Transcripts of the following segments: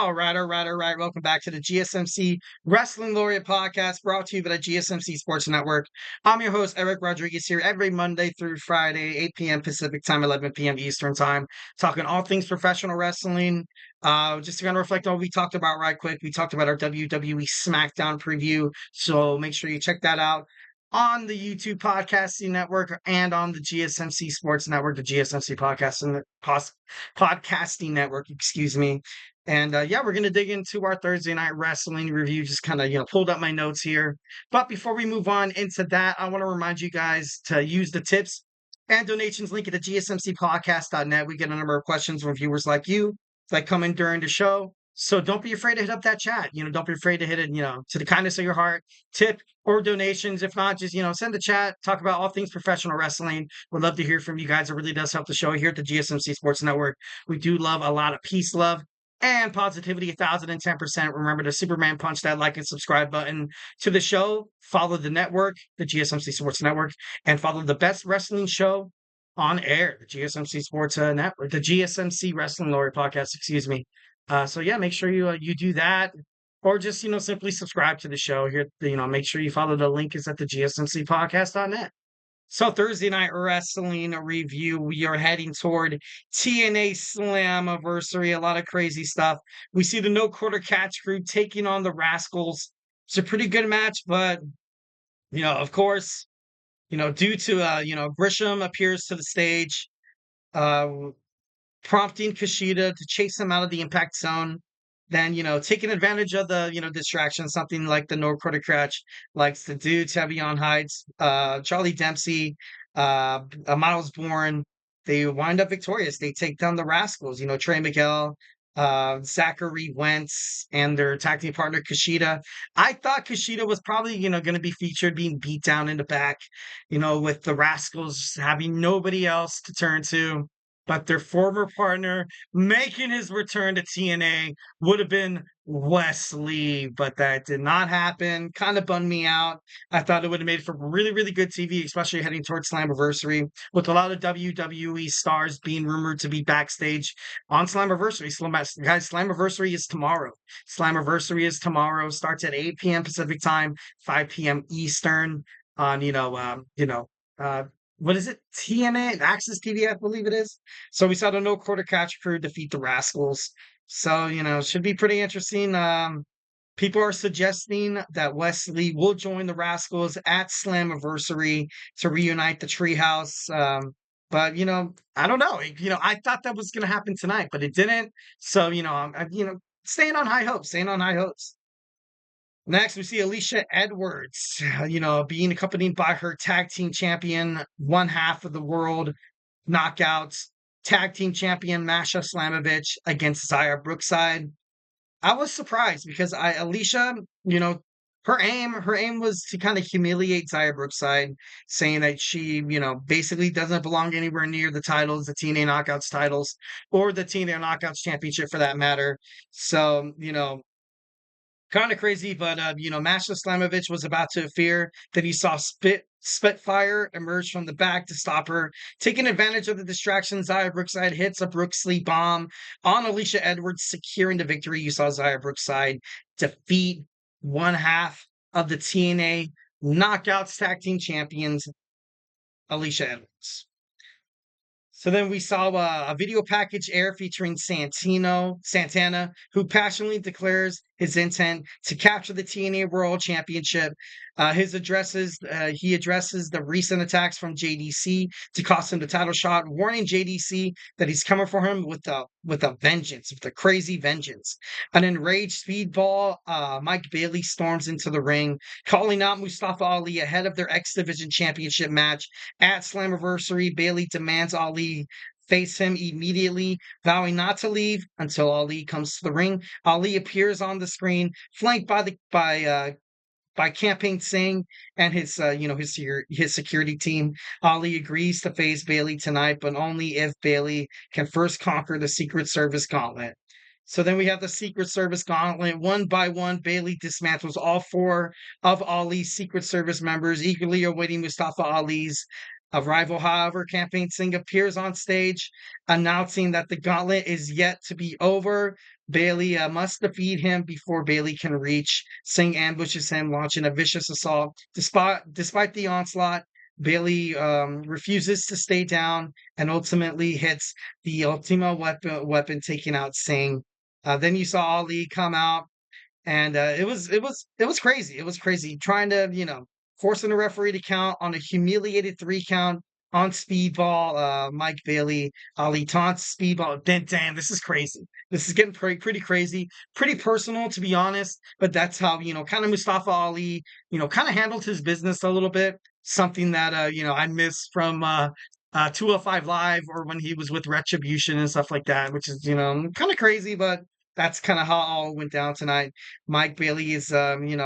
All right. Welcome back to the GSMC Wrestling Laureate Podcast, brought to you by the GSMC Sports Network. I'm your host, Eric Rodriguez, here every Monday through Friday, 8 p.m. Pacific Time, 11 p.m. Eastern Time, talking all things professional wrestling. Just to kind of reflect on what we talked about right quick. We talked about our WWE SmackDown preview, so make sure you check that out on the YouTube Podcasting Network and on the GSMC Sports Network, the GSMC Podcasting Network, excuse me. And we're going to dig into our Thursday night wrestling review. Just kind of, pulled up my notes here. But before we move on into that, I want to remind you guys to use the tips and donations link at the GSMCpodcast.net. We get a number of questions from viewers like you that come in during the show. So don't be afraid to hit up that chat. Don't be afraid to hit it, to the kindness of your heart, tip or donations. If not, just, send a chat, talk about all things professional wrestling. We'd love to hear from you guys. It really does help the show here at the GSMC Sports Network. We do love a lot of peace, love, and positivity 1,010%. Remember to Superman punch that like and subscribe button to the show. Follow the network, the GSMC Sports Network, and follow the best wrestling show on air, the GSMC Sports Network, the GSMC Wrestling Laureate Podcast, excuse me. Make sure you do that. Or just, simply subscribe to the show here. Make sure you follow the link is at the GSMCpodcast.net. So Thursday night wrestling review, we are heading toward TNA Slammiversary, a lot of crazy stuff. We see the No Quarter Catch crew taking on the Rascalz. It's a pretty good match, but, of course, due to, Grisham appears to the stage, prompting Kushida to chase him out of the impact zone. Then, taking advantage of the, distraction, something like the No Quarter Catch likes to do. Tevion Heights, Charlie Dempsey, Miles Bourne, they wind up victorious. They take down the Rascalz, Trey Miguel, Zachary Wentz, and their tag team partner, Kushida. I thought Kushida was probably, going to be featured being beat down in the back, with the Rascalz having nobody else to turn to. But their former partner making his return to TNA would have been Wesley, but that did not happen. Kind of bummed me out. I thought it would have made for really, really good TV, especially heading towards Slammiversary, with a lot of WWE stars being rumored to be backstage on Slammiversary. Guys, Slammiversary is tomorrow. Slammiversary is tomorrow. Starts at 8 p.m. Pacific Time, 5 p.m. Eastern on, what is it? TNA, Access TV, I believe it is. So we saw the No Quarter Catch crew defeat the Rascalz. So, should be pretty interesting. People are suggesting that Wesley will join the Rascalz at Slammiversary to reunite the Treehouse. But, I don't know. I thought that was going to happen tonight, but it didn't. So, I'm staying on high hopes. Next, we see Alisha Edwards, being accompanied by her tag team champion, one half of the world knockouts, tag team champion Masha Slamovich against Xia Brookside. I was surprised because Alisha, her aim was to kind of humiliate Xia Brookside, saying that she, basically doesn't belong anywhere near the titles, the TNA Knockouts titles, or the TNA Knockouts Championship for that matter. So, kind of crazy, but Masha Slamovich was about to fear that he saw Spitfire emerge from the back to stop her. Taking advantage of the distraction, Xia Brookside hits a Brooksley bomb on Alisha Edwards, securing the victory. You saw Xia Brookside defeat one half of the TNA Knockouts Tag Team Champions, Alisha Edwards. So then we saw a video package air featuring Santana, who passionately declares his intent to capture the TNA World Championship. He addresses the recent attacks from JDC to cost him the title shot, warning JDC that he's coming for him with a vengeance, with a crazy vengeance. An enraged Speedball, Mike Bailey storms into the ring, calling out Mustafa Ali ahead of their X Division Championship match at Slammiversary. Bailey demands Ali face him immediately, vowing not to leave until Ali comes to the ring. Ali appears on the screen, flanked by Campaign Singh and his security team. Ali agrees to face Bailey tonight, but only if Bailey can first conquer the Secret Service Gauntlet. So then we have the Secret Service Gauntlet. One by one, Bailey dismantles all four of Ali's Secret Service members, eagerly awaiting Mustafa Ali's arrival. However, Campaign Singh appears on stage, announcing that the gauntlet is yet to be over. Bailey must defeat him before Bailey can reach. Singh ambushes him, launching a vicious assault. Despite the onslaught, Bailey refuses to stay down and ultimately hits the Ultimo weapon, taking out Singh. Then you saw Ali come out, and it was crazy. It was crazy trying to forcing the referee to count on a humiliated 3 count on speedball. Mike Bailey, Ali taunts speedball. Then damn, this is crazy. This is getting pretty crazy, pretty personal to be honest. But that's how kind of Mustafa Ali kind of handled his business a little bit. Something that I miss from 205 Live, or when he was with Retribution and stuff like that, which is kind of crazy, but that's kind of how all went down tonight. Mike Bailey is kind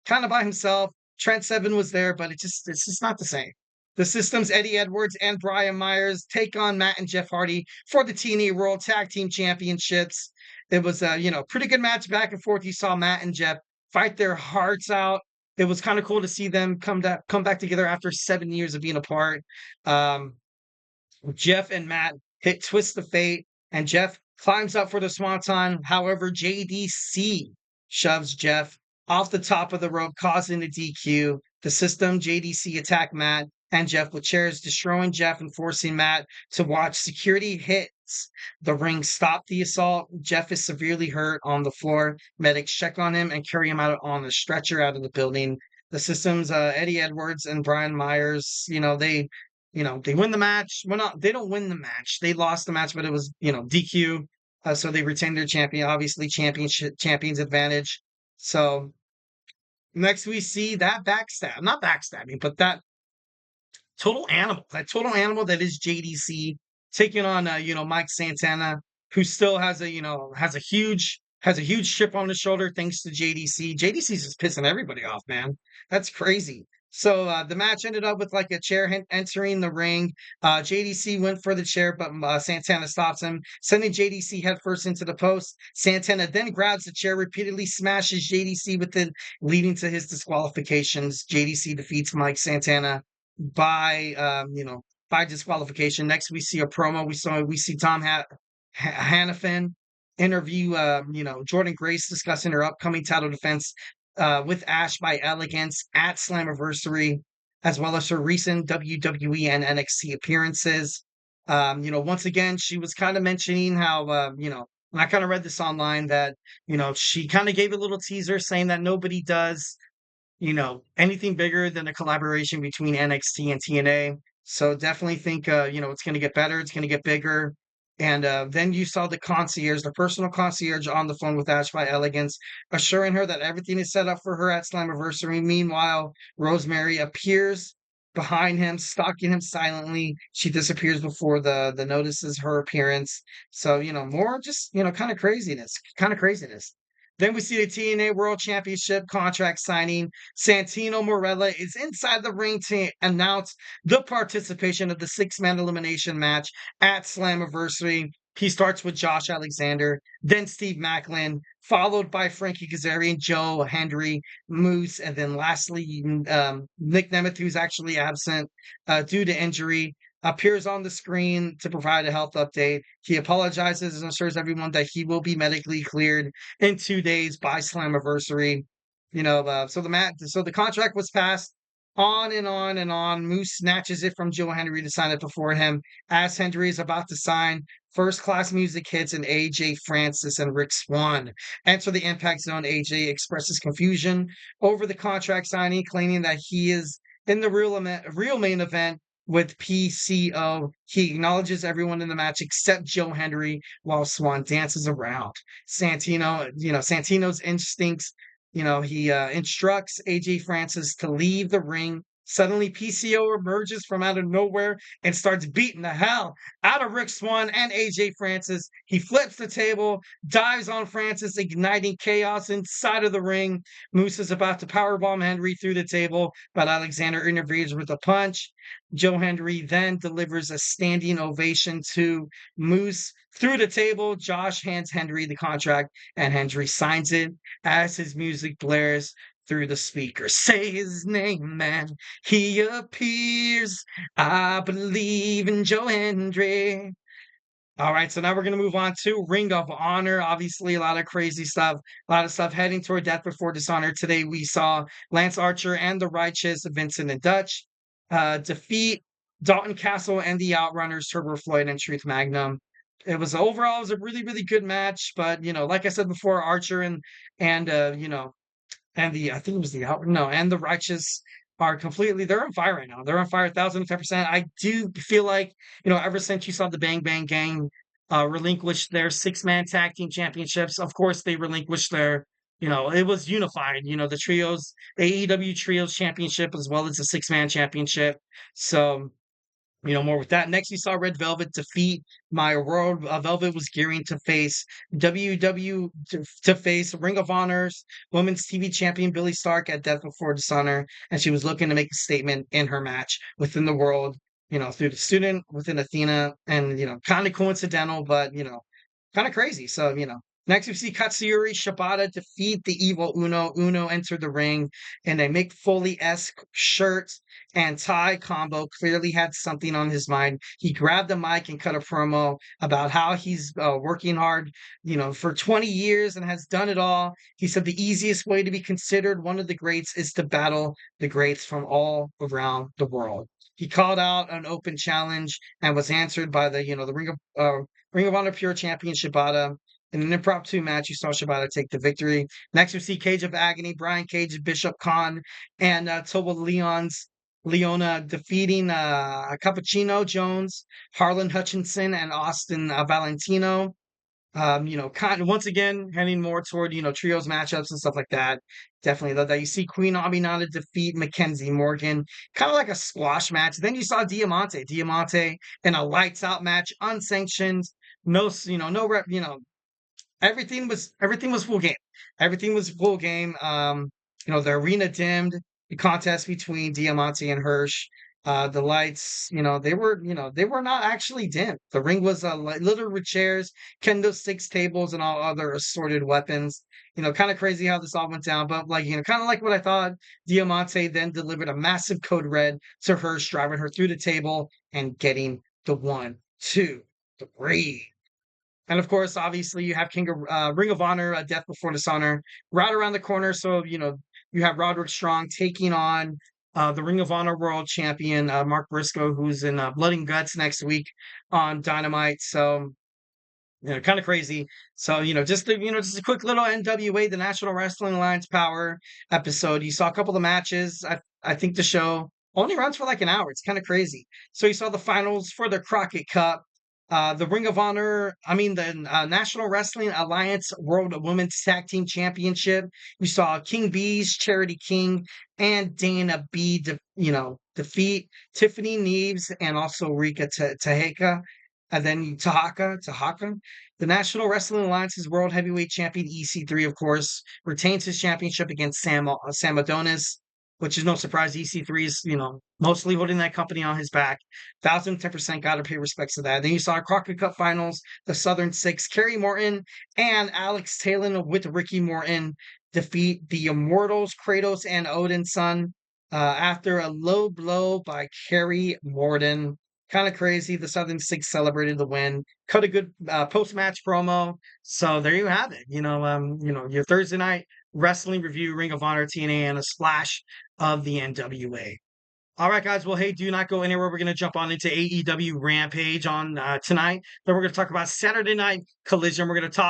of by himself. Trent Seven was there, but it's just not the same. The System's Eddie Edwards and Brian Myers take on Matt and Jeff Hardy for the TNA World Tag Team Championships. It was a pretty good match back and forth. You saw Matt and Jeff fight their hearts out. It was kind of cool to see them come back together after 7 years of being apart. Um, Jeff and Matt hit Twist of Fate, and Jeff climbs up for the Swanton. However, JDC shoves Jeff off the top of the rope, causing a DQ. The System, JDC attack Matt and Jeff with chairs, destroying Jeff and forcing Matt to watch. Security hits the ring, stop the assault. Jeff is severely hurt on the floor. Medics check on him and carry him out on the stretcher out of the building. The System's Eddie Edwards and Brian Myers, they win the match. Well, not they don't win the match. They lost the match, but it was DQ. So they retained their champion. Obviously, champions advantage. So next we see that backstab, not backstabbing, but that total animal that is JDC taking on Mike Santana, who still has a huge chip on his shoulder thanks to JDC. JDC's just pissing everybody off, man. That's crazy. So the match ended up with like a chair entering the ring. JDC went for the chair, but Santana stops him, sending JDC headfirst into the post. Santana then grabs the chair, repeatedly smashes JDC with it, leading to his disqualifications. JDC defeats Mike Santana by by disqualification. Next, we see a promo. We see Tom Hannafin interview Jordan Grace discussing her upcoming title defense with Ash by Elegance at Slammiversary, as well as her recent WWE and NXT appearances. Once again, she was kind of mentioning how and I kind of read this online that she kind of gave a little teaser saying that nobody does anything bigger than a collaboration between NXT and TNA. So definitely think, it's going to get better. It's going to get bigger. And then you saw the personal concierge on the phone with Ash by Elegance, assuring her that everything is set up for her at Slammiversary. Meanwhile, Rosemary appears behind him, stalking him silently. She disappears before the notices her appearance. So, more just, kind of craziness. Then we see the TNA World Championship contract signing. Santino Morella is inside the ring to announce the participation of the 6-man elimination match at Slammiversary. He starts with Josh Alexander, then Steve Macklin, followed by Frankie Kazarian, Joe Hendry, Moose, and then lastly Nick Nemeth, who's actually absent due to injury, appears on the screen to provide a health update. He apologizes and assures everyone that he will be medically cleared in 2 days by Slammiversary. So the contract was passed. On and on and on. Moose snatches it from Joe Hendry to sign it before him. As Hendry is about to sign, first class music hits and AJ Francis and Rick Swan enter the Impact Zone. AJ expresses confusion over the contract signing, claiming that he is in the real main event with PCO. He acknowledges everyone in the match except Joe Hendry while Swan dances around. Santino's instincts, he instructs AJ Francis to leave the ring. Suddenly, PCO emerges from out of nowhere and starts beating the hell out of Rick Swan and AJ Francis. He flips the table, dives on Francis, igniting chaos inside of the ring. Moose is about to powerbomb Henry through the table, but Alexander intervenes with a punch. Joe Hendry then delivers a standing ovation to Moose through the table. Josh hands Hendry the contract, and Hendry signs it as his music blares through the speaker. Say his name, man. He appears. I believe in Joe Hendry. All right, so now we're going to move on to Ring of Honor. Obviously, a lot of crazy stuff, a lot of stuff heading toward Death Before Dishonor. Today, we saw Lance Archer and the Righteous, Vincent and Dutch, defeat Dalton Castle and the Outrunners, Turbo Floyd and Truth Magnum. It was a really, really good match. But, like I said before, Archer and and I think it was the out no, and the Righteous are they're on fire right now. They're on fire 1,010%. I do feel like, ever since you saw the Bang Bang Gang relinquish their six-man tag team championships, of course they relinquished it was unified, the trios, the AEW trios championship as well as the six-man championship. So more with that. Next, we saw Red Velvet defeat My World. Velvet was gearing to face WW to face Ring of Honor's Women's TV Champion Billy Stark at Death Before Dishonor, and she was looking to make a statement in her match within the world. Through the student within Athena, and kind of coincidental, but kind of crazy. So next, we see Katsuyori Shibata defeat the Evil Uno. Uno entered the ring in a Mick Foley-esque shirt and tie combo. Clearly had something on his mind. He grabbed the mic and cut a promo about how he's working hard, for 20 years and has done it all. He said the easiest way to be considered one of the greats is to battle the greats from all around the world. He called out an open challenge and was answered by the Ring of Honor Pure Champion Shibata. In an impromptu match, you saw Shibata take the victory. Next, we see Cage of Agony, Brian Cage, Bishop Khan, and Toba Leona defeating Cappuccino Jones, Harlan Hutchinson, and Austin Valentino. Kind of once again heading more toward trios matchups and stuff like that. Definitely love that. You see Queen Aminata defeat Mackenzie Morgan, kind of like a squash match. Then you saw Diamante in a lights out match, unsanctioned, no, no rep, everything was full game. Everything was full game. The arena dimmed. The contest between Diamante and Hirsch. The lights, they were not actually dim. The ring was littered with chairs, kendo sticks, tables, and all other assorted weapons. Kind of crazy how this all went down, but kind of like what I thought. Diamante then delivered a massive code red to Hirsch, driving her through the table and getting the 1, 2, 3. And of course, obviously, you have Ring of Honor, Death Before Dishonor, right around the corner. So, you have Roderick Strong taking on the Ring of Honor World Champion, Mark Briscoe, who's in Blood and Guts next week on Dynamite. So, kind of crazy. So, just a quick little NWA, the National Wrestling Alliance Power episode. You saw a couple of matches. I think the show only runs for like an hour. It's kind of crazy. So you saw the finals for the Crockett Cup. The the National Wrestling Alliance World Women's Tag Team Championship. We saw King Bees, Charity King, and Dana B. defeat Tiffany Neves and also Rika Tahaka. And then Tahaka. The National Wrestling Alliance's World Heavyweight Champion EC3, of course, retains his championship against Sam Adonis, which is no surprise. EC3 is, mostly holding that company on his back. 1,010% got to pay respects to that. Then you saw Crockett Cup Finals, the Southern Six, Kerry Morton and Alex Talon with Ricky Morton defeat the Immortals, Kratos and Odin's son, after a low blow by Kerry Morton. Kind of crazy. The Southern Six celebrated the win. Cut a good post-match promo. So there you have it. Your Thursday night wrestling review, Ring of Honor, TNA, and a splash of the NWA. All right, guys. Well, hey, do not go anywhere. We're going to jump on into AEW Rampage on tonight. Then we're going to talk about Saturday Night Collision. We're going to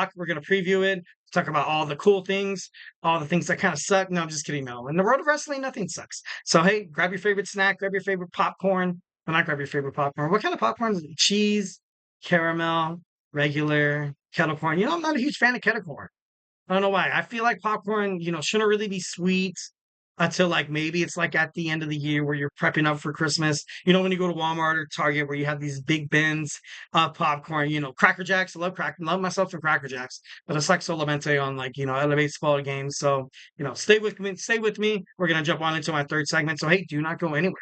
preview it, talk about all the cool things, all the things that kind of suck. No, I'm just kidding. No, in the world of wrestling, nothing sucks. So, hey, grab your favorite snack, grab your favorite popcorn. Well, not grab your favorite popcorn. What kind of popcorn is it? Cheese, caramel, regular, kettle corn. I'm not a huge fan of kettle corn. I don't know why. I feel like popcorn, shouldn't really be sweet until like maybe it's like at the end of the year where you're prepping up for Christmas. When you go to Walmart or Target where you have these big bins of popcorn, Cracker Jacks. I love myself some Cracker Jacks, but it's like Solamente on Elevate Sport games. So, stay with me. We're going to jump on into my third segment. So, hey, do not go anywhere.